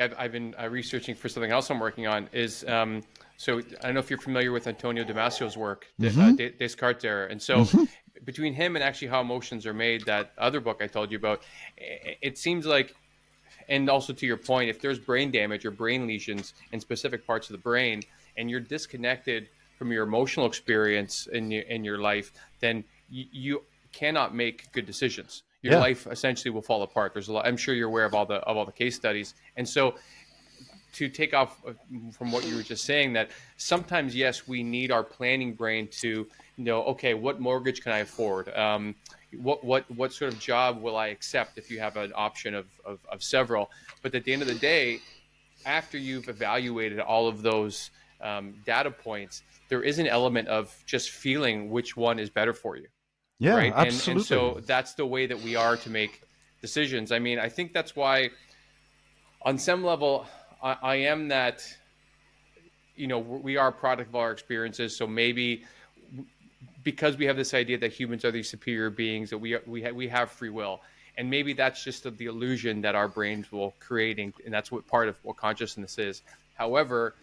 I've been researching for something else I'm working on is so I don't know if you're familiar with Antonio Damasio's work, Hmm. Descartes error. And so Hmm. between him and actually How Emotions Are Made, that other book I told you about, it seems like, and also to your point, if there's brain damage or brain lesions in specific parts of the brain and you're disconnected from your emotional experience in your life, then you cannot make good decisions. Your Yeah. life essentially will fall apart. There's a lot. I'm sure you're aware of all the case studies, and so to take off from what you were just saying, that sometimes, yes, we need our planning brain to know, okay, what mortgage can I afford? What sort of job will I accept if you have an option of several? But at the end of the day, after you've evaluated all of those data points, there is an element of just feeling which one is better for you, Yeah, right? And absolutely. so that's the way that we are to make decisions. I mean, I think that's why on some level, I am that, we are a product of our experiences. So maybe because we have this idea that humans are these superior beings, that we have free will, and maybe that's just the illusion that our brains will create, and that's what part of what consciousness is. However,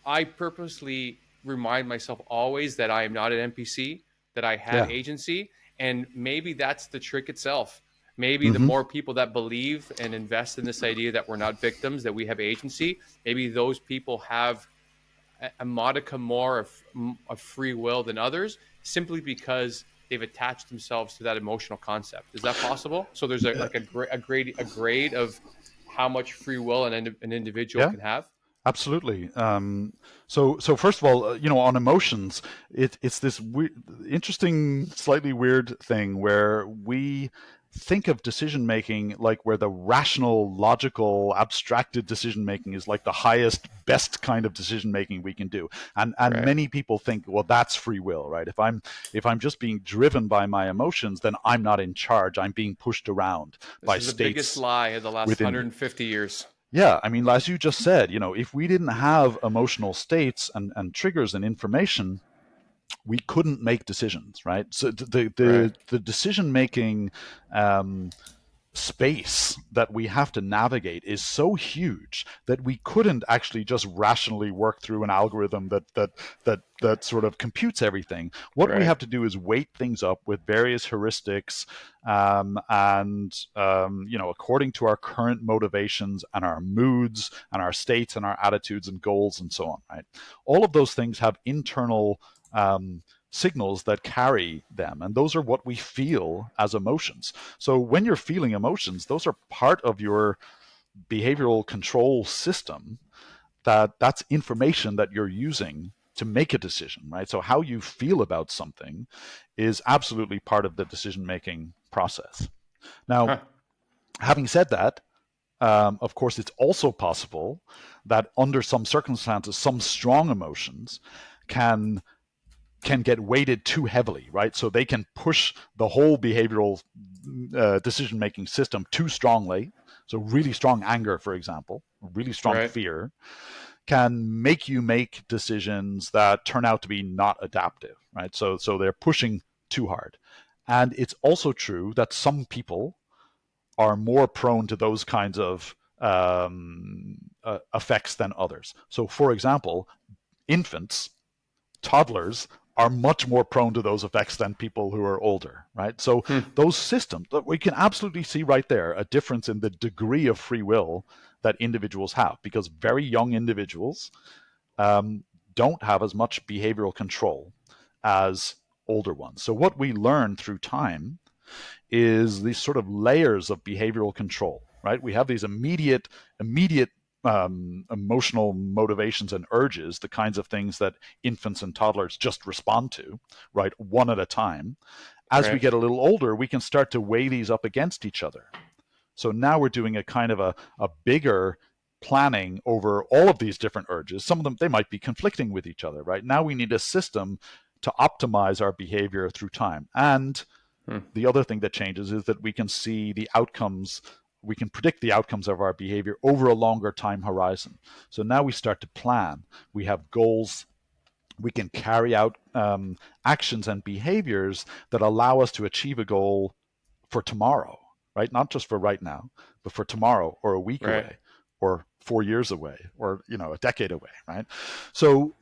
I purposely remind myself always that I am not an NPC, that I have Yeah. agency, and maybe that's the trick itself. Maybe the Hmm. more people that believe and invest in this idea that we're not victims, that we have agency, maybe those people have a modicum more of free will than others, simply because they've attached themselves to that emotional concept. Is that possible? So there's a grade of how much free will an individual Yeah, can have. absolutely. So first of all, on emotions, it's this interesting, slightly weird thing where we think of decision making like where the rational, logical, abstracted decision making is like the highest, best kind of decision making we can do, and Right. many people think, well, that's free will, right? If I'm just being driven by my emotions, then I'm not in charge. I'm being pushed around This by is the biggest states lie of the last within me. 150 years. Yeah, I mean, as you just said, if we didn't have emotional states and triggers and information, we couldn't make decisions, right? So the Right. the, the decision making um, space that we have to navigate is so huge that we couldn't actually just rationally work through an algorithm that sort of computes everything. What we Right. have to do is weight things up with various heuristics, and according to our current motivations and our moods and our states and our attitudes and goals and so on. Right, all of those things have internal signals that carry them, and those are what we feel as emotions. So when you're feeling emotions, those are part of your behavioral control system. That's information that you're using to make a decision, right? So how you feel about something is absolutely part of the decision making process. Now, Huh. having said that, of course, it's also possible that under some circumstances, some strong emotions can get weighted too heavily, right? So they can push the whole behavioral decision making system too strongly. So, really strong anger, for example, really strong Right. fear can make you make decisions that turn out to be not adaptive, right? So they're pushing too hard. And it's also true that some people are more prone to those kinds of effects than others. So, for example, infants, toddlers are much more prone to those effects than people who are older, right? So Hmm. those systems, we can absolutely see right there a difference in the degree of free will that individuals have, because very young individuals um, don't have as much behavioral control as older ones. So what we learn through time is these sort of layers of behavioral control, right? We have these immediate emotional motivations and urges, the kinds of things that infants and toddlers just respond to, right, one at a time. As we Right. get a little older, we can start to weigh these up against each other. So now we're doing a kind of a bigger planning over all of these different urges. Some of them, they might be conflicting with each other, right? Now we need a system to optimize our behavior through time. And Hmm. the other thing that changes is that we can see the outcomes, we can predict the outcomes of our behavior over a longer time horizon. So now we start to plan. We have goals. We can carry out actions and behaviors that allow us to achieve a goal for tomorrow, right? Not just for right now, but for tomorrow or a week Right. away or 4 years away, or a decade away, right? So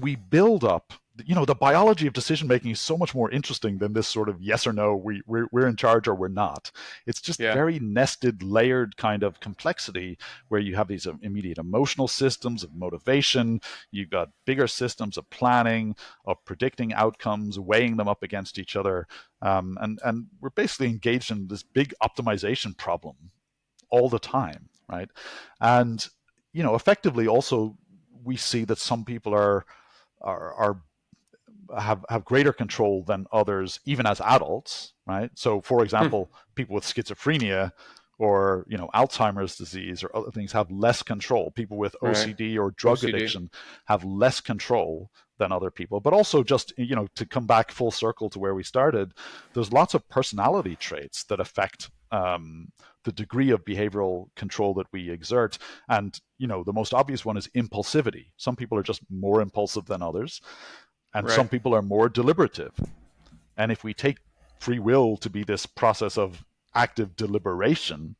we build up. The biology of decision making is so much more interesting than this sort of yes or no, we're in charge or we're not. It's just Yeah. very nested, layered kind of complexity where you have these immediate emotional systems of motivation. You've got bigger systems of planning, of predicting outcomes, weighing them up against each other. And we're basically engaged in this big optimization problem all the time, right? And effectively, also we see that some people are have greater control than others, even as adults, right? So, for Hmm. example, people with schizophrenia or Alzheimer's disease or other things have less control. People with Right. OCD or drug OCD. addiction have less control than other people. But also, just to come back full circle to where we started, there's lots of personality traits that affect the degree of behavioral control that we exert. And the most obvious one is impulsivity. Some people are just more impulsive than others, and Right. some people are more deliberative. And if we take free will to be this process of active deliberation,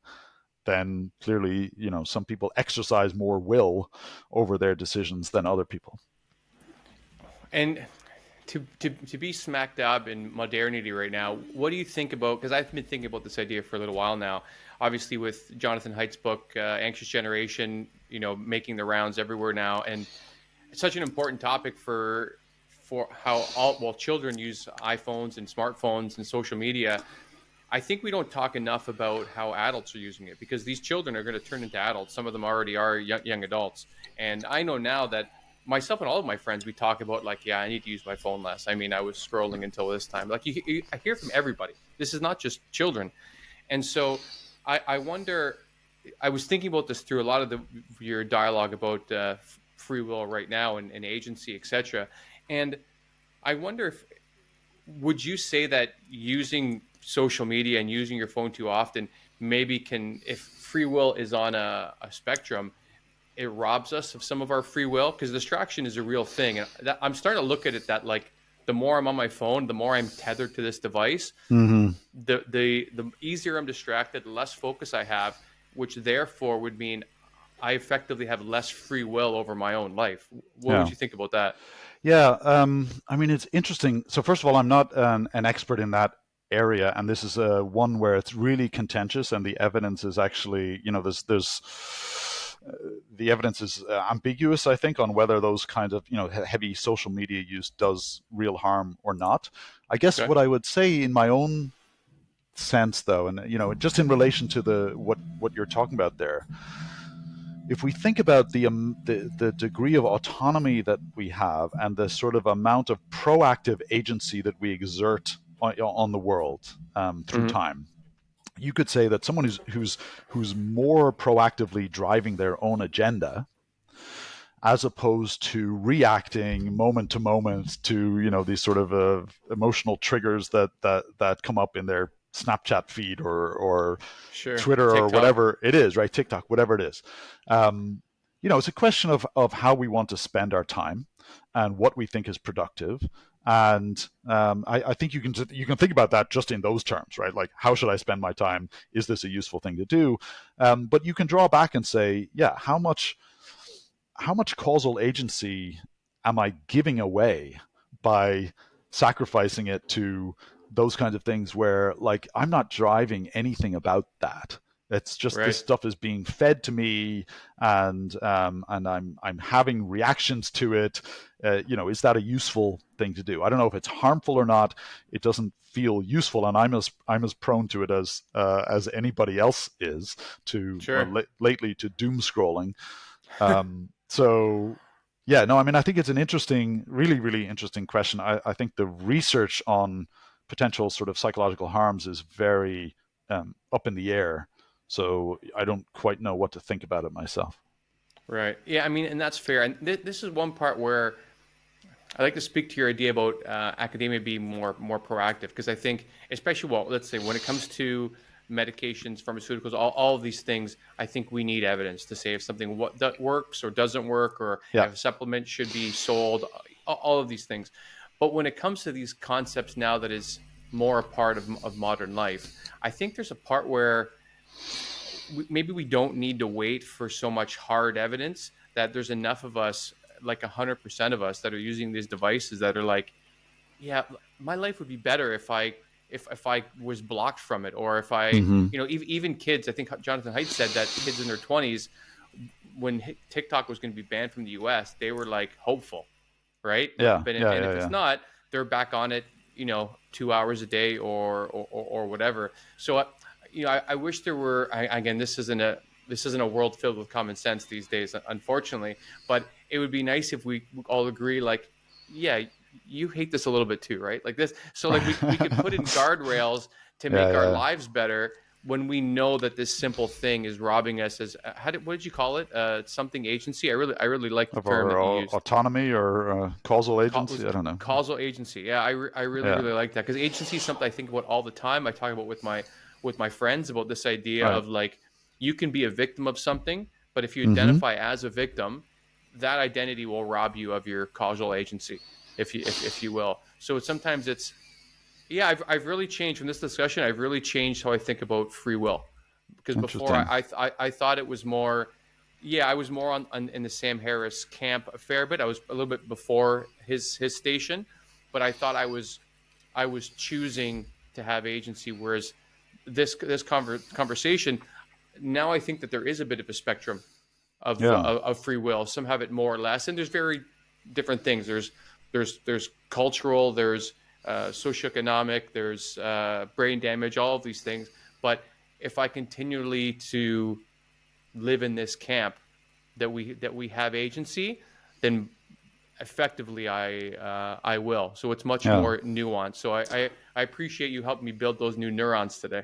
then clearly, some people exercise more will over their decisions than other people. And to be smack dab in modernity right now, what do you think about? Because I've been thinking about this idea for a little while now. Obviously, with Jonathan Haidt's book, "Anxious Generation," making the rounds everywhere now, and it's such an important topic for how children use iPhones and smartphones and social media. I think we don't talk enough about how adults are using it, because these children are going to turn into adults. Some of them already are young adults. And I know now that myself and all of my friends, we talk about, like, yeah, I need to use my phone less. I mean, I was scrolling until this time. Like, I hear from everybody. This is not just children. And so I wonder, I was thinking about this through a lot of your dialogue about free will right now, and agency, etc. And I wonder, if would you say that using social media and using your phone too often maybe can, if free will is on a spectrum, it robs us of some of our free will? Because distraction is a real thing, and I'm starting to look at it that, like, the more I'm on my phone, the more I'm tethered to this device, Mm-hmm. the easier I'm distracted, the less focus I have, which therefore would mean I effectively have less free will over my own life. What would Yeah. you think about that? Yeah. I mean, it's interesting. So, first of all, I'm not an expert in that area, and this is one where it's really contentious, and the evidence is actually, there's the evidence is ambiguous, I think, on whether those kind of heavy social media use does real harm or not. I guess Okay. what I would say in my own sense, though, and just in relation to the what you're talking about there, if we think about the degree of autonomy that we have and the sort of amount of proactive agency that we exert on the world through Hmm. time, you could say that someone who's more proactively driving their own agenda, as opposed to reacting moment to moment to these sort of emotional triggers that come up in their Snapchat feed or Sure. Twitter or TikTok. whatever it is, right? TikTok, whatever it is. Um, it's a question of how we want to spend our time and what we think is productive. And I think you can think about that just in those terms, right? Like, how should I spend my time? Is this a useful thing to do? But you can draw back and say, yeah, how much causal agency am I giving away by sacrificing it to those kinds of things where, like, I'm not driving anything about that. It's just this Right. stuff is being fed to me, and I'm having reactions to it. Is that a useful thing to do? I don't know if it's harmful or not. It doesn't feel useful, and I'm as prone to it as anybody else is to Sure. lately to doom scrolling. So, yeah, no, I mean, I think it's an interesting, really, really interesting question. I think the research on potential sort of psychological harms is very up in the air. So I don't quite know what to think about it myself. Right. Yeah. I mean, and that's fair. And this is one part where I like to speak to your idea about academia being more proactive, because I think, especially, well, let's say when it comes to medications, pharmaceuticals, all of these things, I think we need evidence to say if something that works or doesn't work, or Yeah. if a supplement should be sold, all of these things. But when it comes to these concepts now that is more a part of modern life, I think there's a part where maybe we don't need to wait for so much hard evidence, that there's enough of us, like 100% of us, that are using these devices that are like, yeah, my life would be better if I was blocked from it, or if I, Hmm. even kids. I think Jonathan Haidt said that kids in their 20s, when TikTok was going to be banned from the US, they were like hopeful, right? Yeah, yeah, And yeah, if it's yeah. not, they're back on it, 2 hours a day, or whatever. So, I wish there were. Again, this isn't a world filled with common sense these days, unfortunately. But it would be nice if we all agree, like, yeah, you hate this a little bit too, right? Like this. So, like, we could put in guardrails to Yeah, make our yeah. lives better, when we know that this simple thing is robbing us. As what did you call it? Something agency. I really like the Of term our that you used. autonomy or causal Was agency. I don't know. causal agency. Yeah, I really Yeah. really like that, because agency is something I think about all the time. I talk about with my friends about this idea Right. of, like, you can be a victim of something, but if you Mm-hmm. identify as a victim, that identity will rob you of your causal agency, if you will. So sometimes it's, yeah, I've really changed from this discussion. I've really changed how I think about free will, because before Interesting. I thought it was more, yeah, I was more in the Sam Harris camp a fair bit. I was a little bit before his station, but I thought I was choosing to have agency. Whereas this conversation, now I think that there is a bit of a spectrum Yeah. of free will. Some have it more or less, and there's very different things. There's cultural, there's socioeconomic, there's brain damage, all of these things. But if I continually to live in this camp that we have agency, then effectively I will. So it's much Yeah. more nuanced. So I appreciate you helping me build those new neurons today.